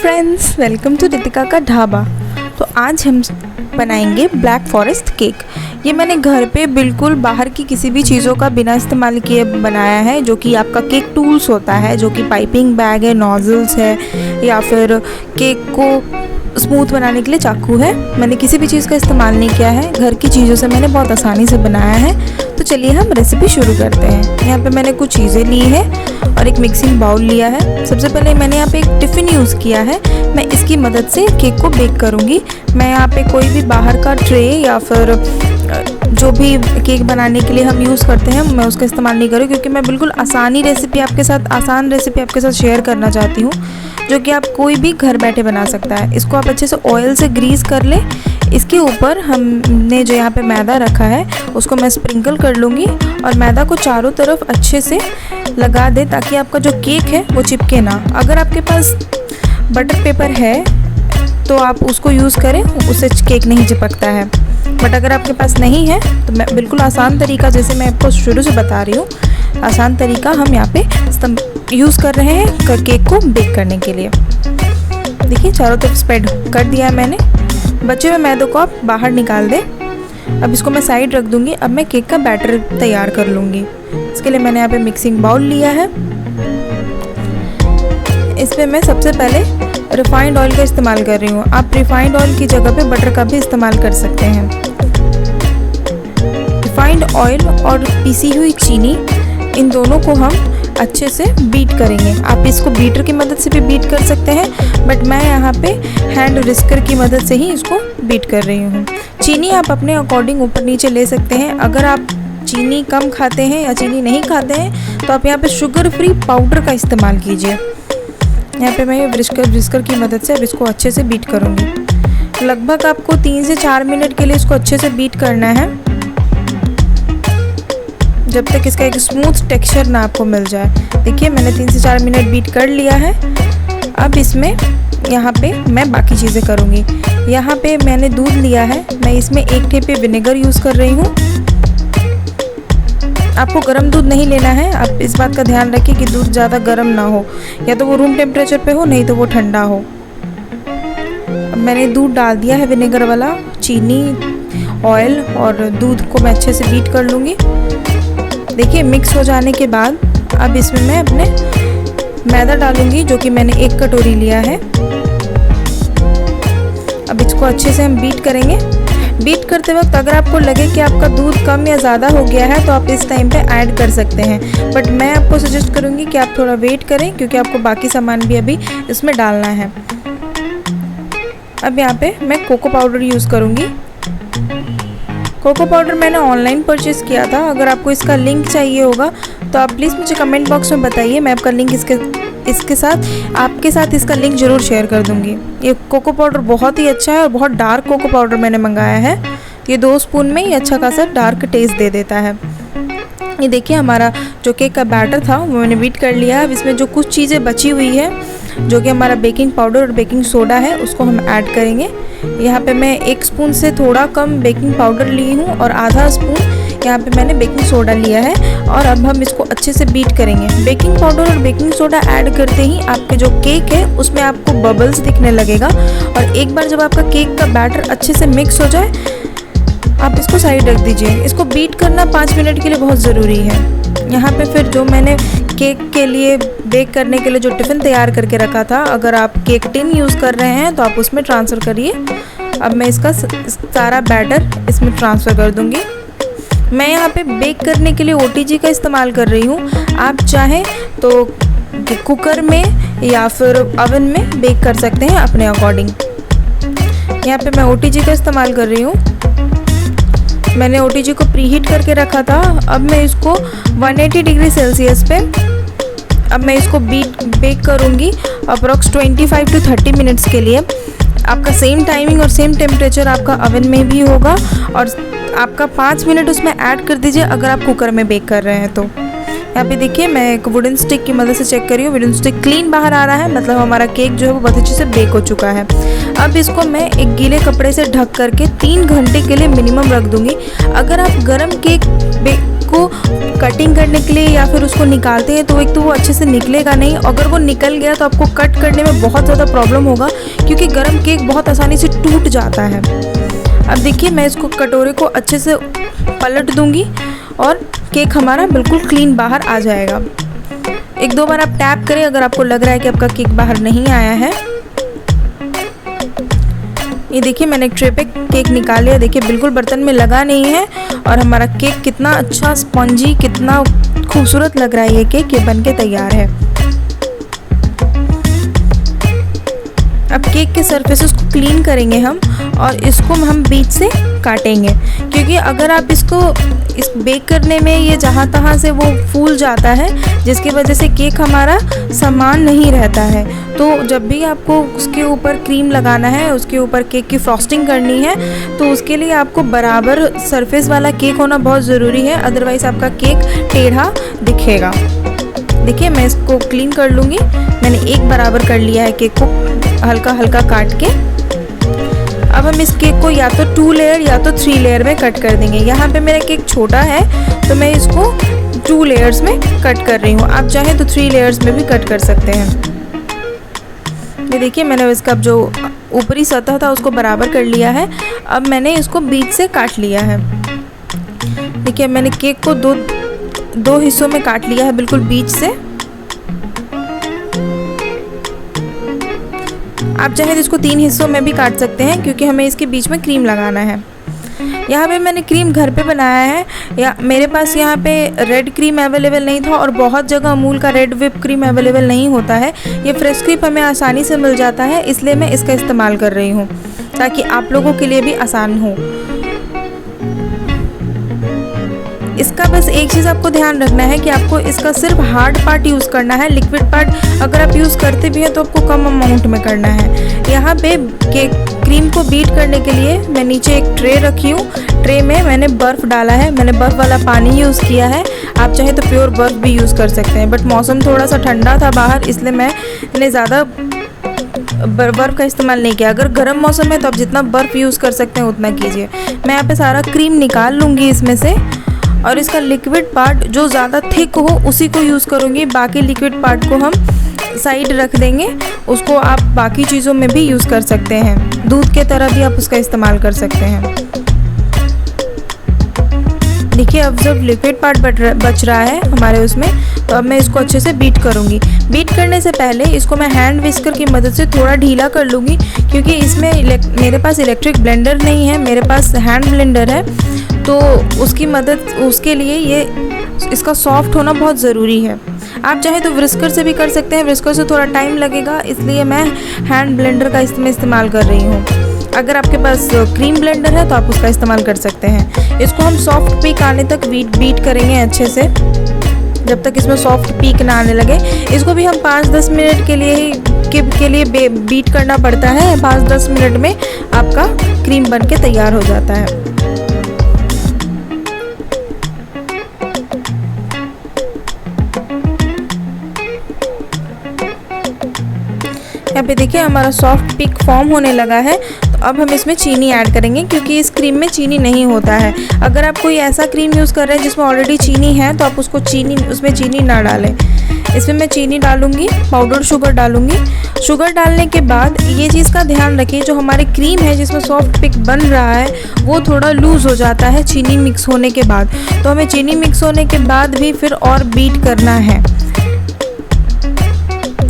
Friends, welcome to Ritika का ढाबा। तो आज हम बनाएंगे ब्लैक फॉरेस्ट केक। ये मैंने घर पे बिल्कुल बाहर की किसी भी चीज़ों का बिना इस्तेमाल किए बनाया है, जो कि आपका केक टूल्स होता है, जो कि पाइपिंग बैग है, नोजल्स है या फिर केक को स्मूथ बनाने के लिए चाकू है। मैंने किसी भी चीज़ का इस्तेमाल नहीं किया है, घर की चीज़ों से मैंने बहुत आसानी से बनाया है। तो चलिए हम रेसिपी शुरू करते हैं। यहाँ पे मैंने कुछ चीज़ें ली है और एक मिक्सिंग बाउल लिया है। सबसे पहले मैंने यहाँ पे एक टिफ़िन यूज़ किया है। मैं इसकी मदद से केक को बेक करूँगी। मैं यहाँ पे कोई भी बाहर का ट्रे या फिर जो भी केक बनाने के लिए हम यूज़ करते हैं, मैं उसका इस्तेमाल नहीं करूँ, क्योंकि मैं बिल्कुल आसान रेसिपी आपके साथ शेयर करना चाहती हूँ, जो कि आप कोई भी घर बैठे बना सकता है। इसको आप अच्छे से ऑयल से ग्रीस कर लें। इसके ऊपर हमने जो यहाँ पे मैदा रखा है उसको मैं स्प्रिंकल कर लूँगी और मैदा को चारों तरफ अच्छे से लगा दें, ताकि आपका जो केक है वो चिपके ना। अगर आपके पास बटर पेपर है तो आप उसको यूज़ करें, उससे केक नहीं चिपकता है। बट अगर आपके पास नहीं है तो मैं बिल्कुल आसान तरीका, जैसे मैं आपको शुरू से बता रही हूँ, आसान तरीका हम यहाँ पे यूज़ कर रहे हैं केक को बेक करने के लिए। देखिए, चारों तरफ स्प्रेड कर दिया है मैंने। बचे हुए मैदे को आप बाहर निकाल दें। अब इसको मैं साइड रख दूँगी। अब मैं केक का बैटर तैयार कर लूँगी। इसके लिए मैंने यहाँ पे मिक्सिंग बाउल लिया है। इस पर मैं सबसे पहले रिफाइंड ऑयल का इस्तेमाल कर रही हूँ। आप रिफाइंड ऑयल की जगह पे बटर का भी इस्तेमाल कर सकते हैं। रिफाइंड ऑयल और पिसी हुई चीनी, इन दोनों को हम अच्छे से बीट करेंगे। आप इसको बीटर की मदद से भी बीट कर सकते हैं, बट मैं यहाँ पे हैंड विस्कर की मदद से ही इसको बीट कर रही हूँ। चीनी आप अपने अकॉर्डिंग ऊपर नीचे ले सकते हैं। अगर आप चीनी कम खाते हैं या चीनी नहीं खाते हैं तो आप यहाँ पे शुगर फ्री पाउडर का इस्तेमाल कीजिए। यहाँ पे मैं विस्कर की मदद से अब इसको अच्छे से बीट करूँगी। लगभग आपको 3 से 4 मिनट के लिए इसको अच्छे से बीट करना है, जब तक इसका एक स्मूथ टेक्सचर ना आपको मिल जाए। देखिए, मैंने 3 से 4 मिनट बीट कर लिया है। अब इसमें यहाँ पे मैं बाकी चीज़ें करूँगी। यहाँ पे मैंने दूध लिया है, मैं इसमें 1 ठेपे विनेगर यूज़ कर रही हूँ। आपको गर्म दूध नहीं लेना है। आप इस बात का ध्यान रखिए कि दूध ज़्यादा गर्म ना हो, या तो वो रूम टेम्परेचर पे हो, नहीं तो वो ठंडा हो। अब मैंने दूध डाल दिया है विनेगर वाला। चीनी, ऑयल और दूध को मैं अच्छे से बीट कर लूँगी। देखिए, मिक्स हो जाने के बाद अब इसमें मैं अपने मैदा डालूंगी, जो कि मैंने 1 कटोरी लिया है। अब इसको अच्छे से हम बीट करेंगे। बीट करते वक्त अगर आपको लगे कि आपका दूध कम या ज़्यादा हो गया है तो आप इस टाइम पे ऐड कर सकते हैं, बट मैं आपको सजेस्ट करूंगी कि आप थोड़ा वेट करें, क्योंकि आपको बाकी सामान भी अभी इसमें डालना है। अब यहाँ पे मैं कोको पाउडर यूज़ करूँगी। कोको पाउडर मैंने ऑनलाइन परचेज़ किया था। अगर आपको इसका लिंक चाहिए होगा तो आप प्लीज़ मुझे कमेंट बॉक्स में बताइए। मैं आपका लिंक आपके साथ इसका लिंक ज़रूर शेयर कर दूँगी। ये कोको पाउडर बहुत ही अच्छा है और बहुत डार्क कोको पाउडर मैंने मंगाया है। ये 2 स्पून में ही अच्छा खासा डार्क टेस्ट दे देता है। ये देखिए, हमारा जो केक का बैटर था वो मैंने बीट कर लिया है। अब इसमें जो कुछ चीज़ें बची हुई है, जो कि हमारा बेकिंग पाउडर और बेकिंग सोडा है, उसको हम ऐड करेंगे। यहाँ पे मैं 1 स्पून से थोड़ा कम बेकिंग पाउडर ली हूँ और आधा स्पून यहाँ पे मैंने बेकिंग सोडा लिया है। और अब हम इसको अच्छे से बीट करेंगे। बेकिंग पाउडर और बेकिंग सोडा ऐड करते ही आपके जो केक है उसमें आपको बबल्स दिखने लगेगा। और एक बार जब आपका केक का बैटर अच्छे से मिक्स हो जाए, आप इसको साइड रख दीजिए। इसको बीट करना 5 मिनट के लिए बहुत ज़रूरी है। यहाँ पे फिर जो मैंने केक के लिए बेक करने के लिए जो टिफ़िन तैयार करके रखा था, अगर आप केक टिन यूज़ कर रहे हैं तो आप उसमें ट्रांसफ़र करिए। अब मैं इसका सारा बैटर इसमें ट्रांसफ़र कर दूँगी। मैं यहाँ पे बेक करने के लिए OTG का इस्तेमाल कर रही हूँ। आप चाहें तो कुकर में या फिर ओवन में बेक कर सकते हैं अपने अकॉर्डिंग। यहाँ पे मैं OTG का इस्तेमाल कर रही हूँ। मैंने OTG को प्रीहीट करके रखा था। अब मैं इसको 180 डिग्री सेल्सियस पे अब मैं इसको बेक करूँगी अप्रॉक्स 25 to 30 मिनट्स के लिए। आपका सेम टाइमिंग और सेम टेम्परेचर आपका ओवन में भी होगा, और आपका 5 मिनट उसमें ऐड कर दीजिए अगर आप कुकर में बेक कर रहे हैं तो। यहाँ पे देखिए, मैं एक वुडन स्टिक की मदद से चेक कर रही हूँ। वुडन स्टिक क्लीन बाहर आ रहा है, मतलब हमारा केक जो है वो बहुत अच्छे से बेक हो चुका है। अब इसको मैं एक गीले कपड़े से ढक करके 3 घंटे के लिए मिनिमम रख दूँगी। अगर आप गर्म केक को कटिंग करने के लिए या फिर उसको निकालते हैं तो एक तो वो अच्छे से निकलेगा नहीं, अगर वो निकल गया तो आपको कट करने में बहुत ज़्यादा प्रॉब्लम होगा, क्योंकि गर्म केक बहुत आसानी से टूट जाता है। अब देखिए मैं इसको कटोरे को अच्छे से पलट दूंगी और केक हमारा बिल्कुल क्लीन बाहर आ जाएगा। एक दो बार आप टैप करें अगर आपको लग रहा है कि आपका केक बाहर नहीं आया है। ये देखिए मैंने एक ट्रे पे केक निकाल लिया, देखिए बिल्कुल बर्तन में लगा नहीं है और हमारा केक कितना अच्छा स्पंजी, कितना खूबसूरत लग रहा है ये केक, ये बन के तैयार है। अब केक के सरफेसेस को क्लीन करेंगे हम और इसको हम बीच से काटेंगे, क्योंकि अगर आप इसको इस बेक करने में ये जहाँ तहाँ से वो फूल जाता है, जिसकी वजह से केक हमारा समान नहीं रहता है। तो जब भी आपको उसके ऊपर क्रीम लगाना है, उसके ऊपर केक की फ्रॉस्टिंग करनी है, तो उसके लिए आपको बराबर सरफेस वाला केक होना बहुत ज़रूरी है, अदरवाइज़ आपका केक टेढ़ा दिखेगा। देखिए मैं इसको क्लीन कर लूँगी, मैंने एक बराबर कर लिया है केक को हल्का हल्का काट के। अब हम इस केक को या तो 2 लेयर या तो 3 लेयर में कट कर देंगे। यहाँ पे मेरा केक छोटा है तो मैं इसको 2 लेयर्स में कट कर रही हूँ, आप चाहें तो 3 लेयर्स में भी कट कर सकते हैं। ये देखिए मैंने इसका जो ऊपरी सतह था उसको बराबर कर लिया है। अब मैंने इसको बीच से काट लिया है। देखिए मैंने केक को दो हिस्सों में काट लिया है, बिल्कुल बीच से। आप चाहे तो इसको 3 हिस्सों में भी काट सकते हैं, क्योंकि हमें इसके बीच में क्रीम लगाना है। यहाँ पे मैंने क्रीम घर पे बनाया है, या मेरे पास यहाँ पे रेड क्रीम अवेलेबल नहीं था और बहुत जगह अमूल का रेड व्हिप क्रीम अवेलेबल नहीं होता है। ये फ्रेश क्रीम हमें आसानी से मिल जाता है, इसलिए मैं इसका इस्तेमाल कर रही हूँ ताकि आप लोगों के लिए भी आसान हो। इसका बस एक चीज़ आपको ध्यान रखना है कि आपको इसका सिर्फ हार्ड पार्ट यूज़ करना है, लिक्विड पार्ट अगर आप यूज़ करते भी हैं तो आपको कम अमाउंट में करना है। यहाँ पे केक क्रीम को बीट करने के लिए मैं नीचे एक ट्रे रखी हूँ, ट्रे में मैंने बर्फ़ डाला है, मैंने बर्फ़ वाला पानी यूज़ किया है। आप चाहे तो प्योर बर्फ़ भी यूज़ कर सकते हैं, बट मौसम थोड़ा सा ठंडा था बाहर, इसलिए मैंने ज़्यादा बर्फ़ का इस्तेमाल नहीं किया। अगर गर्म मौसम है तो आप जितना बर्फ़ यूज़ कर सकते हैं उतना कीजिए। मैं यहाँ पे सारा क्रीम निकाल लूँगी इसमें से, और इसका लिक्विड पार्ट जो ज़्यादा थिक हो उसी को यूज़ करूँगी, बाकी लिक्विड पार्ट को हम साइड रख देंगे। उसको आप बाकी चीज़ों में भी यूज़ कर सकते हैं, दूध के तरह भी आप उसका इस्तेमाल कर सकते हैं। देखिए अब जब लिक्विड पार्ट बच रहा है हमारे उसमें, तो अब मैं इसको अच्छे से बीट करूँगी। बीट करने से पहले इसको मैं हैंड विस्कर की मदद से थोड़ा ढीला कर लूँगी, क्योंकि इसमें मेरे पास इलेक्ट्रिक ब्लेंडर नहीं है, मेरे पास हैंड ब्लेंडर है, तो उसके लिए ये इसका सॉफ्ट होना बहुत ज़रूरी है। आप चाहे तो व्हिस्कर से भी कर सकते हैं, व्हिस्कर से थोड़ा टाइम लगेगा, इसलिए मैं हैंड ब्लेंडर का इस्तेमाल कर रही हूँ। अगर आपके पास क्रीम ब्लेंडर है तो आप उसका इस्तेमाल कर सकते हैं। इसको हम सॉफ्ट पीक आने तक बीट करेंगे अच्छे से, जब तक इसमें सॉफ्ट पीक ना आने लगे। इसको भी हम 5-10 मिनट के लिए बीट करना पड़ता है। 5-10 मिनट में आपका क्रीम बन के तैयार हो जाता है। यहाँ पे देखिए हमारा सॉफ्ट पीक फॉर्म होने लगा है। तो अब हम इसमें चीनी ऐड करेंगे, क्योंकि इस क्रीम में चीनी नहीं होता है। अगर आप कोई ऐसा क्रीम यूज़ कर रहे हैं जिसमें ऑलरेडी चीनी है तो आप उसमें चीनी ना डालें। इसमें मैं चीनी डालूंगी, पाउडर शुगर डालूंगी। शुगर डालने के बाद ये चीज़ का ध्यान रखिए, जो हमारी क्रीम है जिसमें सॉफ्ट पीक बन रहा है वो थोड़ा लूज़ हो जाता है चीनी मिक्स होने के बाद। तो हमें चीनी मिक्स होने के बाद भी फिर और बीट करना है।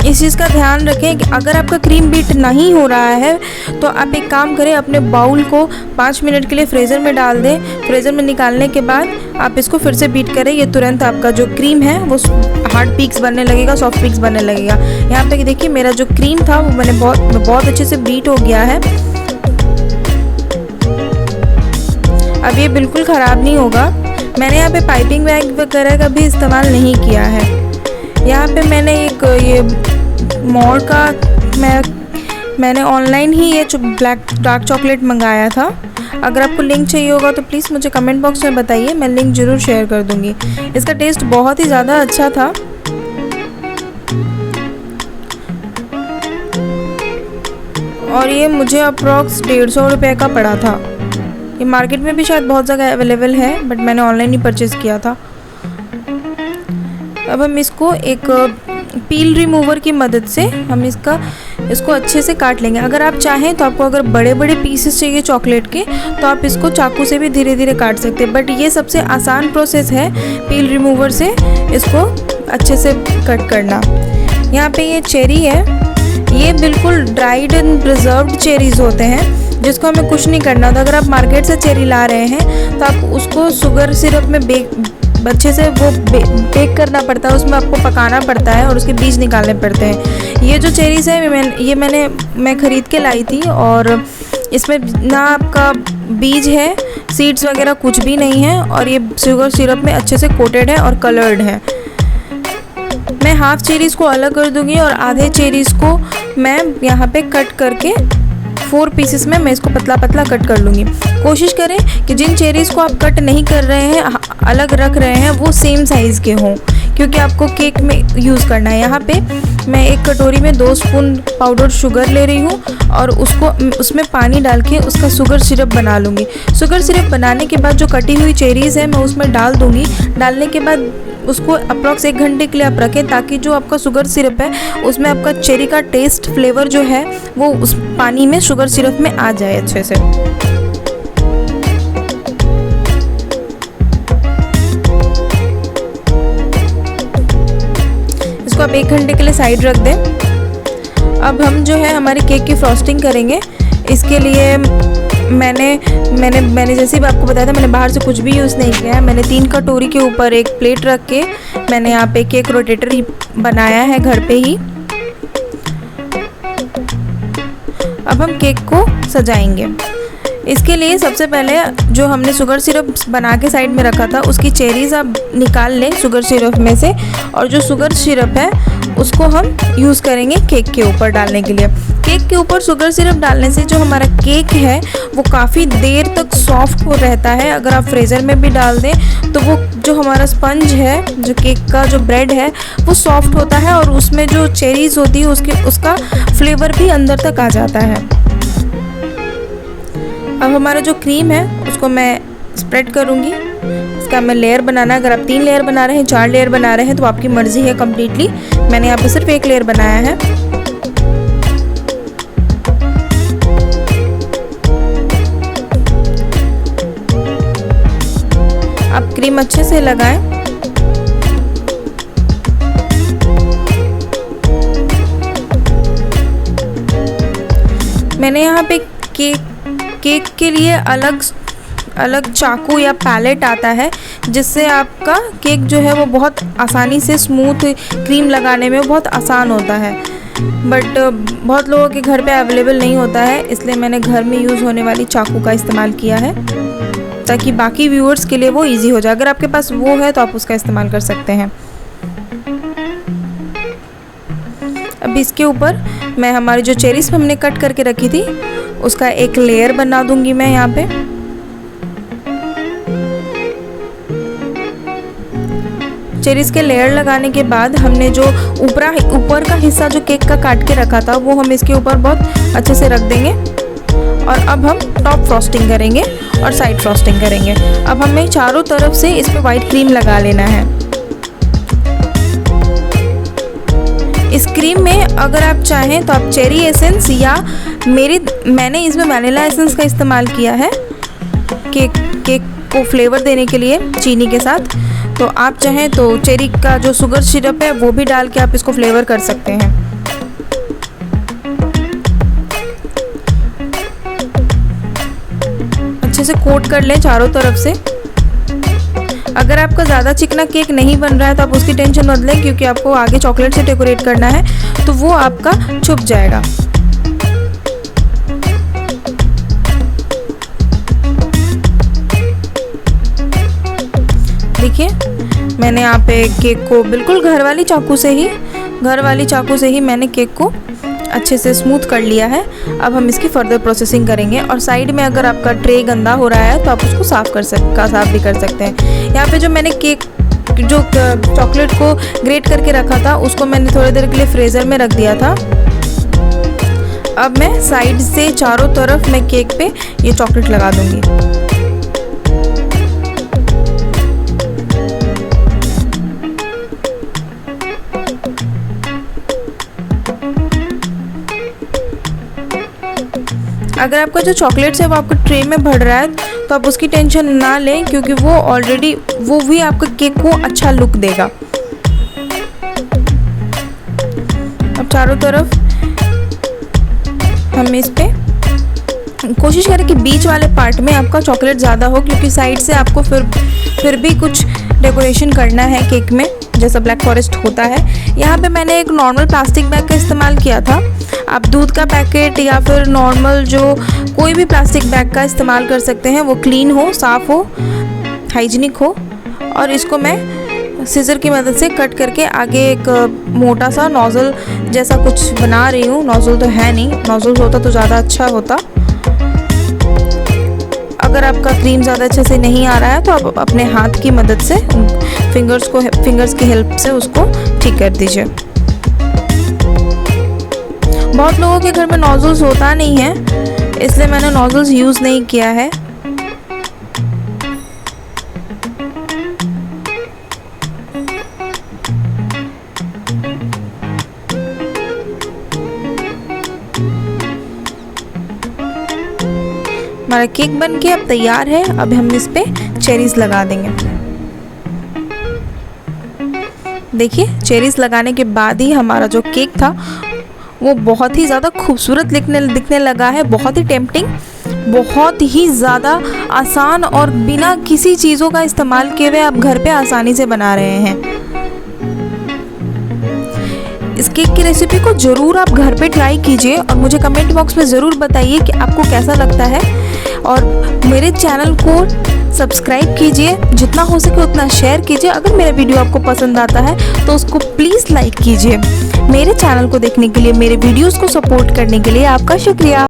इस चीज़ का ध्यान रखें कि अगर आपका क्रीम बीट नहीं हो रहा है तो आप एक काम करें, अपने बाउल को 5 मिनट के लिए फ्रीज़र में डाल दें। फ्रीज़र में निकालने के बाद आप इसको फिर से बीट करें, ये तुरंत आपका जो क्रीम है वो हार्ड पीक्स बनने लगेगा, सॉफ्ट पीक्स बनने लगेगा। यहाँ पे देखिए मेरा जो क्रीम था वो मैंने बहुत अच्छे से बीट हो गया है। अब ये बिल्कुल ख़राब नहीं होगा। मैंने यहाँ पे पाइपिंग बैग वगैरह का भी इस्तेमाल नहीं किया है। यहाँ पे मैंने एक ये मोर का मैंने ऑनलाइन ही ये डार्क चॉकलेट मंगाया था। अगर आपको लिंक चाहिए होगा तो प्लीज़ मुझे कमेंट बॉक्स में बताइए, मैं लिंक ज़रूर शेयर कर दूँगी। इसका टेस्ट बहुत ही ज़्यादा अच्छा था। और ये मुझे अप्रॉक्स 150 रुपये का पड़ा था। ये मार्केट में भी शायद बहुत जगह अवेलेबल है, बट मैंने ऑनलाइन ही परचेज़ किया था। अब हम इसको एक पील रिमूवर की मदद से हम इसको अच्छे से काट लेंगे। अगर आप चाहें तो आपको अगर बड़े बड़े पीसेस चाहिए चॉकलेट के तो आप इसको चाकू से भी धीरे धीरे काट सकते हैं, बट ये सबसे आसान प्रोसेस है पील रिमूवर से इसको अच्छे से कट करना। यहाँ पे ये चेरी है, ये बिल्कुल ड्राइड एंड प्रिजर्व्ड चेरीज़ होते हैं जिसको हमें कुछ नहीं करना होता। अगर आप मार्केट से चेरी ला रहे हैं तो आप उसको शुगर सिरप में अच्छे से वो बेक करना पड़ता है, उसमें आपको पकाना पड़ता है और उसके बीज निकालने पड़ते हैं। ये जो चेरीज़ है मैं ख़रीद के लाई थी और इसमें ना आपका बीज है, सीड्स वगैरह कुछ भी नहीं है और ये शुगर सिरप में अच्छे से कोटेड है और कलर्ड है। मैं हाफ़ चेरीज़ को अलग कर दूंगी और आधे चेरीज़ को मैं यहाँ पे कट करके 4 पीसेस में मैं इसको पतला पतला कट कर लूँगी। कोशिश करें कि जिन चेरीज़ को आप कट नहीं कर रहे हैं, अलग रख रहे हैं, वो सेम साइज़ के हों, क्योंकि आपको केक में यूज़ करना है। यहाँ पे मैं एक कटोरी में 2 स्पून पाउडर शुगर ले रही हूँ और उसमें पानी डाल के उसका शुगर सिरप बना लूँगी। शुगर सिरप बनाने के बाद जो कटी हुई चेरीज़ है मैं उसमें डाल दूँगी। डालने के बाद उसको अप्रॉक्स 1 घंटे के लिए आप रखें ताकि जो आपका शुगर सिरप है उसमें आपका चेरी का टेस्ट फ्लेवर जो है वो उस पानी में शुगर सिरप में आ जाए अच्छे से। इसको आप 1 घंटे के लिए साइड रख दें। अब हम जो है हमारे केक की फ्रॉस्टिंग करेंगे। इसके लिए मैंने जैसे ही आपको बताया था, मैंने बाहर से कुछ भी यूज़ नहीं किया है। मैंने 3 कटोरी के ऊपर एक प्लेट रख के मैंने यहाँ पे केक रोटेटर ही बनाया है घर पे ही। अब हम केक को सजाएंगे। इसके लिए सबसे पहले जो हमने शुगर सिरप बना के साइड में रखा था उसकी चेरीज़ आप निकाल लें शुगर सिरप में से, और जो शुगर सिरप है उसको हम यूज़ करेंगे केक के ऊपर डालने के लिए। केक के ऊपर शुगर सिरप डालने से जो हमारा केक है वो काफ़ी देर तक सॉफ्ट हो रहता है। अगर आप फ्रीज़र में भी डाल दें तो वो जो हमारा स्पंज है, जो केक का जो ब्रेड है, वो सॉफ्ट होता है और उसमें जो चेरीज़ होती है उसका फ्लेवर भी अंदर तक आ जाता है। अब हमारा जो क्रीम है उसको मैं स्प्रेड करूँगी। इसका मैं लेयर बनाना, अगर आप 3 लेयर बना रहे हैं, 4 लेयर बना रहे हैं तो आपकी मर्ज़ी है कम्प्लीटली। मैंने यहाँ पे सिर्फ 1 लेयर बनाया है। आप क्रीम अच्छे से लगाएं। मैंने यहाँ पे केक के लिए अलग चाकू या पैलेट आता है जिससे आपका केक जो है वो बहुत आसानी से स्मूथ क्रीम लगाने में बहुत आसान होता है, बट बहुत लोगों के घर पे अवेलेबल नहीं होता है, इसलिए मैंने घर में यूज़ होने वाली चाकू का इस्तेमाल किया है ताकि बाकी व्यूअर्स के लिए वो इजी हो जाए। अगर आपके पास वो है तो आप उसका इस्तेमाल कर सकते हैं। अब इसके ऊपर मैं हमारी जो चेरीज़ हमने कट करके रखी थी उसका एक लेयर बना दूंगी मैं यहाँ पे। चेरीज़ के लेयर लगाने के बाद हमने जो ऊपर का हिस्सा जो केक का काट के रखा था वो हम इसके ऊपर बहुत अच्छे से रख देंगे। और अब हम टॉप फ्रॉस्टिंग करेंगे और साइड फ्रॉस्टिंग करेंगे। अब हमें चारों तरफ से इस पर वाइट क्रीम लगा लेना है। इस क्रीम में अगर आप चाहें तो आप चेरी एसेंस या मैंने इसमें वैनिला एसेंस का इस्तेमाल किया है केक को फ्लेवर देने के लिए चीनी के साथ। तो आप चाहें तो चेरी का जो शुगर सिरप है वो भी डाल के आप इसको फ्लेवर कर सकते हैं। अच्छे से कोट कर लें चारों तरफ से। अगर आपका ज़्यादा चिकना केक नहीं बन रहा है तो आप उसकी टेंशन मत लें, क्योंकि आपको आगे चॉकलेट से डेकोरेट करना है तो वो आपका छुप जाएगा। देखिए मैंने यहाँ पे केक को बिल्कुल घर वाली चाकू से ही मैंने केक को अच्छे से स्मूथ कर लिया है। अब हम इसकी फर्दर प्रोसेसिंग करेंगे। और साइड में अगर आपका ट्रे गंदा हो रहा है तो आप उसको साफ़ भी कर सकते हैं। यहाँ पे जो मैंने केक जो चॉकलेट को ग्रेट करके रखा था उसको मैंने थोड़ी देर के लिए फ्रीज़र में रख दिया था। अब मैं साइड से चारों तरफ मैं केक पे ये चॉकलेट लगा दूँगी। अगर आपका जो चॉकलेट्स है वो आपके ट्रे में भर रहा है तो आप उसकी टेंशन ना लें, क्योंकि वो ऑलरेडी वो भी आपके केक को अच्छा लुक देगा। अब चारों तरफ हम इस पे कोशिश करें कि बीच वाले पार्ट में आपका चॉकलेट ज़्यादा हो, क्योंकि साइड से आपको फिर भी कुछ डेकोरेशन करना है केक में, जैसा ब्लैक फॉरेस्ट होता है। यहाँ पे मैंने एक नॉर्मल प्लास्टिक बैग का इस्तेमाल किया था। आप दूध का पैकेट या फिर नॉर्मल जो कोई भी प्लास्टिक बैग का इस्तेमाल कर सकते हैं, वो क्लीन हो, साफ़ हो, हाइजीनिक हो। और इसको मैं सीजर की मदद से कट करके आगे एक मोटा सा नोज़ल जैसा कुछ बना रही हूँ। नोज़ल तो है नहीं, नोज़ल होता तो ज़्यादा अच्छा होता। अगर आपका क्रीम ज़्यादा अच्छे से नहीं आ रहा है तो आप अपने हाथ की मदद से फिंगर्स की हेल्प से उसको ठीक कर दीजिए। बहुत लोगों के घर में नोज़ल्स होता नहीं है, इसलिए मैंने नोज़ल्स यूज़ नहीं किया है। हमारा केक बन के अब तैयार है। अब हम इस पे चेरीज़ लगा देंगे। देखिए, चेरीज़ लगाने के बाद ही हमारा जो केक था वो बहुत ही ज़्यादा खूबसूरत दिखने लगा है। बहुत ही टेम्पटिंग, बहुत ही ज़्यादा आसान और बिना किसी चीज़ों का इस्तेमाल किए हुए आप घर पे आसानी से बना रहे हैं। इस केक की रेसिपी को ज़रूर आप घर पे ट्राई कीजिए और मुझे कमेंट बॉक्स में ज़रूर बताइए कि आपको कैसा लगता है। और मेरे चैनल को सब्सक्राइब कीजिए, जितना हो सके उतना शेयर कीजिए। अगर मेरा वीडियो आपको पसंद आता है तो उसको प्लीज़ लाइक कीजिए। मेरे चैनल को देखने के लिए, मेरे वीडियोस को सपोर्ट करने के लिए आपका शुक्रिया।